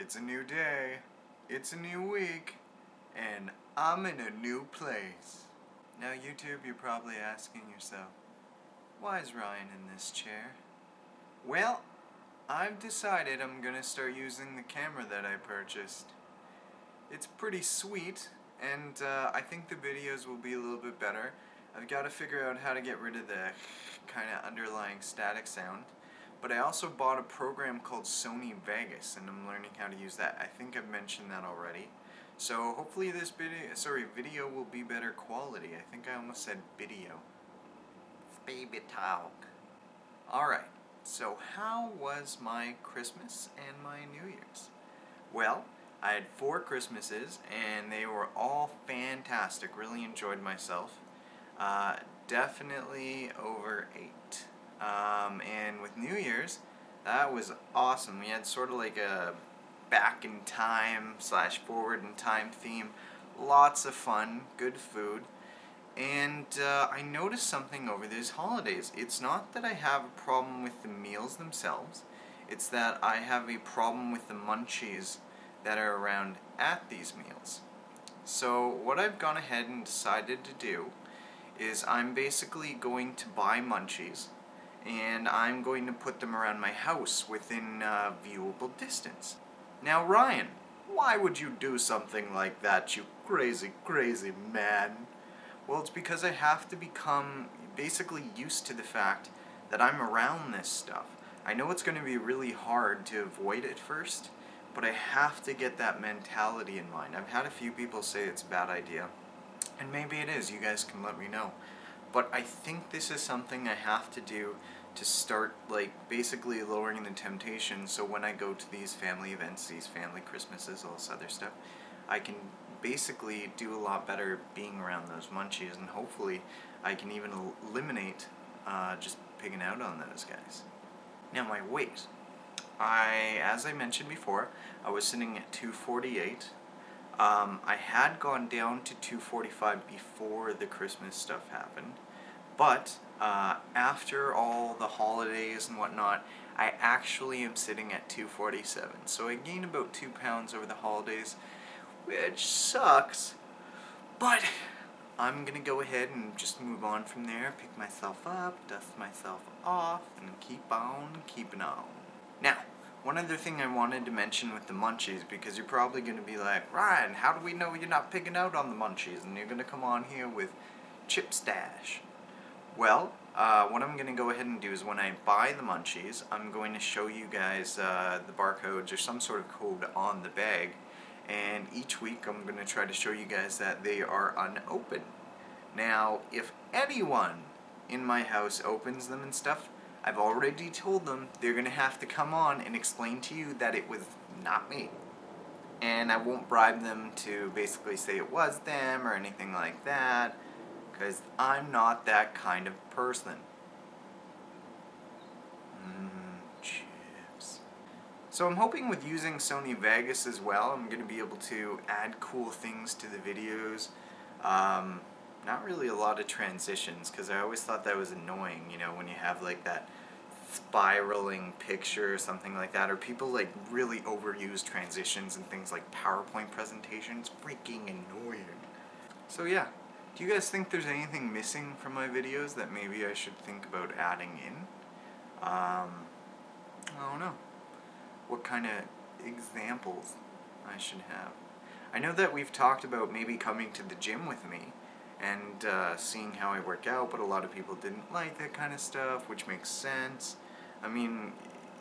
It's a new day, it's a new week, and I'm in a new place. Now YouTube, you're probably asking yourself, why is Ryan in this chair? Well, I've decided I'm gonna start using the camera that I purchased. It's pretty sweet, and I think the videos will be a little bit better. I've got to figure out how to get rid of the kind of underlying static sound. But I also bought a program called Sony Vegas, and I'm learning how to use that. I think I've mentioned that already. So hopefully this video will be better quality. I think I almost said video. Baby talk. Alright, so how was my Christmas and my New Year's? Well, I had 4 Christmases, and they were all fantastic. Really enjoyed myself. Definitely over 8. And with New Year's, that was awesome. We had sort of like a back in time / forward in time theme. Lots of fun, good food. And I noticed something over these holidays. It's not that I have a problem with the meals themselves. It's that I have a problem with the munchies that are around at these meals. So what I've gone ahead and decided to do is I'm basically going to buy munchies, and I'm going to put them around my house within viewable distance. Now Ryan, why would you do something like that, you crazy, crazy man? Well, it's because I have to become basically used to the fact that I'm around this stuff. I know it's going to be really hard to avoid at first, but I have to get that mentality in mind. I've had a few people say it's a bad idea, and maybe it is. You guys can let me know. But I think this is something I have to do to start, like, basically lowering the temptation, so when I go to these family events, these family Christmases, all this other stuff, I can basically do a lot better being around those munchies, and hopefully I can even eliminate just pigging out on those guys. Now my weight. As I mentioned before, I was sitting at 248. I had gone down to 245 before the Christmas stuff happened, but after all the holidays and whatnot, I actually am sitting at 247. So I gained about 2 pounds over the holidays, which sucks, but I'm gonna go ahead and just move on from there, pick myself up, dust myself off, and keep on keeping on. Now, one other thing I wanted to mention with the munchies, because you're probably going to be like, Ryan, how do we know you're not picking out on the munchies? And you're going to come on here with chip stash. Well, what I'm going to go ahead and do is when I buy the munchies, I'm going to show you guys the barcodes or some sort of code on the bag. And each week I'm going to try to show you guys that they are unopened. Now, if anyone in my house opens them and stuff, I've already told them they're going to have to come on and explain to you that it was not me. And I won't bribe them to basically say it was them or anything like that, because I'm not that kind of person. Chips. So I'm hoping with using Sony Vegas as well, I'm going to be able to add cool things to the videos. Not really a lot of transitions, because I always thought that was annoying, you know, when you have like that spiraling picture or something like that, or people like really overuse transitions and things like PowerPoint presentations. Freaking annoying. So yeah, do you guys think there's anything missing from my videos that maybe I should think about adding in? I don't know. What kind of examples I should have. I know that we've talked about maybe coming to the gym with me and seeing how I work out, but a lot of people didn't like that kind of stuff, which makes sense. I mean,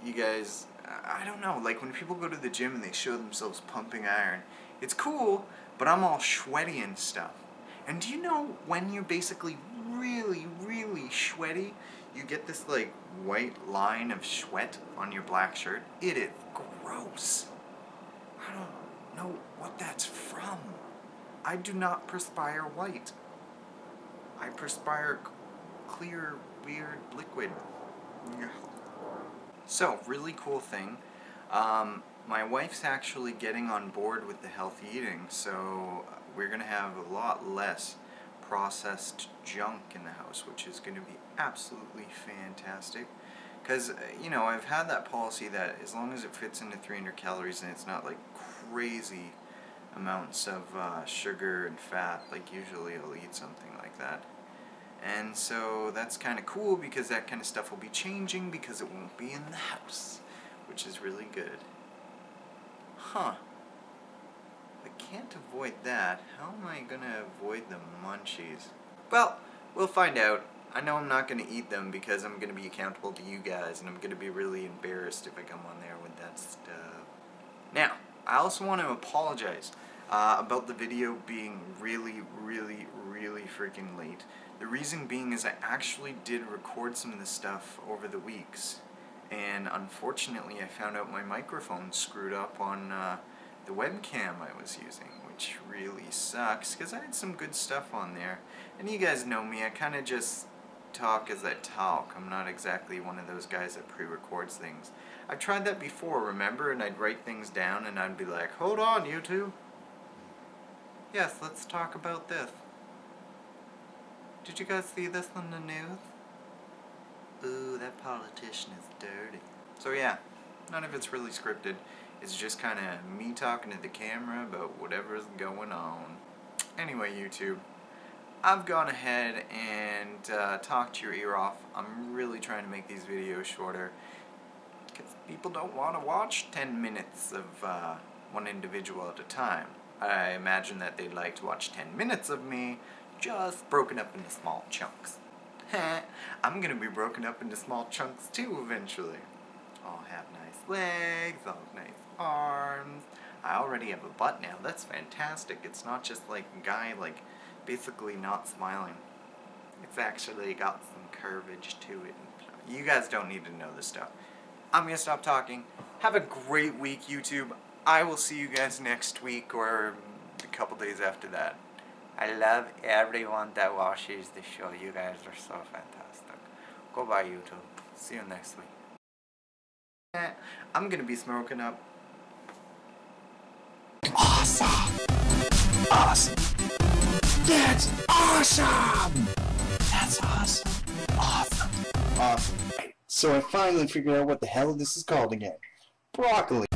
you guys, I don't know, like when people go to the gym and they show themselves pumping iron, it's cool, but I'm all sweaty and stuff. And do you know when you're basically really, really sweaty, you get this like white line of sweat on your black shirt? It is gross. I don't know what that's from. I do not perspire white. I perspire clear, weird liquid. So, really cool thing. My wife's actually getting on board with the healthy eating, so we're going to have a lot less processed junk in the house, which is going to be absolutely fantastic. Because, you know, I've had that policy that as long as it fits into 300 calories and it's not like crazy amounts of sugar and fat, like usually I'll eat something like that. And so that's kind of cool because that kind of stuff will be changing because it won't be in the house, which is really good. Huh. I can't avoid that. How am I going to avoid the munchies? Well, we'll find out. I know I'm not going to eat them because I'm going to be accountable to you guys, and I'm going to be really embarrassed if I come on there with that stuff. Now, I also want to apologize about the video being really freaking late. The reason being is I actually did record some of this stuff over the weeks, and unfortunately I found out my microphone screwed up on the webcam I was using, which really sucks because I had some good stuff on there. And you guys know me, I kind of just talk as I talk. I'm not exactly one of those guys that pre-records things. I've tried that before, remember? And I'd write things down and I'd be like, hold on, you two. Yes, let's talk about this. Did you guys see this on the news? Ooh, that politician is dirty. So yeah, none of it's really scripted. It's just kind of me talking to the camera about whatever's going on. Anyway, YouTube, I've gone ahead and talked your ear off. I'm really trying to make these videos shorter because people don't want to watch 10 minutes of one individual at a time. I imagine that they'd like to watch 10 minutes of me just broken up into small chunks. I'm gonna be broken up into small chunks too eventually. I'll have nice legs, I'll have nice arms. I already have a butt now. That's fantastic. It's not just like a guy like basically not smiling. It's actually got some curvage to it. You guys don't need to know this stuff. I'm gonna stop talking. Have a great week, YouTube. I will see you guys next week or a couple days after that. I love everyone that watches the show. You guys are so fantastic. Goodbye, YouTube. See you next week. I'm gonna be smoking up. Awesome! Awesome! That's awesome! That's awesome! Awesome! Awesome. So I finally figured out what the hell this is called again. Broccoli.